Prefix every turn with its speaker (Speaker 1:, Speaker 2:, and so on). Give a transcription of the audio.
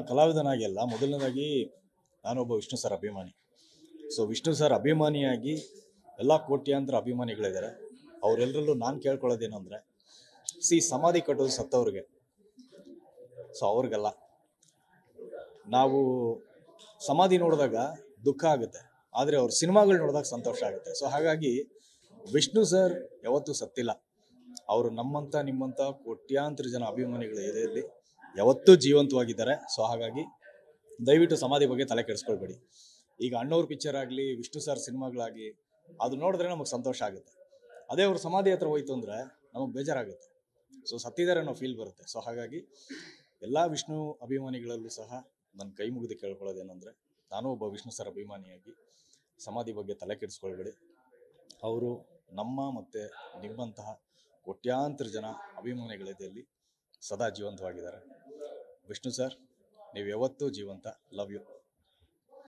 Speaker 1: ಕಲಾವಿದನಾಗಿ ಅಲ್ಲ, ಮೊದಲನೇದಾಗಿ ನಾನೊಬ್ಬ ವಿಷ್ಣು ಸರ್ ಅಭಿಮಾನಿ. ಸೊ ವಿಷ್ಣು ಸರ್ ಅಭಿಮಾನಿಯಾಗಿ ಎಲ್ಲ ಕೋಟ್ಯಾಂತರ ಅಭಿಮಾನಿಗಳಿದ್ದಾರೆ. ಅವರೆಲ್ಲರಲ್ಲೂ ನಾನು ಕೇಳ್ಕೊಳ್ಳೋದೇನು ಅಂದರೆ, ಸಮಾಧಿ ಕಟ್ಟೋದು ಸತ್ತವ್ರಿಗೆ, ಸೊ ಅವ್ರಿಗೆಲ್ಲ ನಾವು ಸಮಾಧಿ ನೋಡಿದಾಗ ದುಃಖ ಆಗುತ್ತೆ, ಆದರೆ ಅವ್ರ ಸಿನಿಮಾಗಳು ನೋಡಿದಾಗ ಸಂತೋಷ ಆಗುತ್ತೆ. ಸೊ ಹಾಗಾಗಿ ವಿಷ್ಣು ಸರ್ ಯಾವತ್ತೂ ಸತ್ತಿಲ್ಲ. ಅವರು ನಮ್ಮಂಥ ನಿಮ್ಮಂಥ ಕೋಟ್ಯಾಂತರ ಜನ ಅಭಿಮಾನಿಗಳ ಎದೆಯಲ್ಲಿ ಯಾವತ್ತೂ ಜೀವಂತವಾಗಿದ್ದಾರೆ. ಸೊ ಹಾಗಾಗಿ ದಯವಿಟ್ಟು ಸಮಾಧಿ ಬಗ್ಗೆ ತಲೆ ಕೆಡಿಸ್ಕೊಳ್ಬೇಡಿ. ಈಗ ಅಣ್ಣವ್ರ ಪಿಕ್ಚರ್ ಆಗಲಿ, ವಿಷ್ಣು ಸರ್ ಸಿನಿಮಾಗಳಾಗಲಿ, ಅದು ನೋಡಿದ್ರೆ ನಮಗೆ ಸಂತೋಷ ಆಗುತ್ತೆ. ಅದೇ ಅವ್ರ ಸಮಾಧಿ ಹತ್ರ ಹೋಯ್ತು ಅಂದರೆ ನಮಗೆ ಬೇಜಾರಾಗುತ್ತೆ. ಸೊ ಸತ್ತಿದ್ದಾರೆ ಅನ್ನೋ ಫೀಲ್ ಬರುತ್ತೆ. ಸೊ ಹಾಗಾಗಿ ಎಲ್ಲ ವಿಷ್ಣು ಅಭಿಮಾನಿಗಳಲ್ಲೂ ಸಹ ನನ್ನ ಕೈ ಮುಗಿದು ಕೇಳ್ಕೊಳ್ಳೋದೇನೆಂದರೆ, ನಾನು ಒಬ್ಬ ವಿಷ್ಣು ಸರ್ ಅಭಿಮಾನಿಯಾಗಿ ಸಮಾಧಿ ಬಗ್ಗೆ ತಲೆ ಕೆಡಿಸ್ಕೊಳ್ಬೇಡಿ. ಅವರು ನಮ್ಮ ಮತ್ತು ನಿಮ್ಮಂತಹ ಕೋಟ್ಯಾಂತರ ಜನ ಅಭಿಮಾನಿಗಳ ಎದೆಯಲ್ಲಿ ಸದಾ ಜೀವಂತವಾಗಿದ್ದಾರೆ. ವಿಷ್ಣು ಸರ್, ನೀವು ಯಾವತ್ತೂ ಜೀವಂತ. Love you.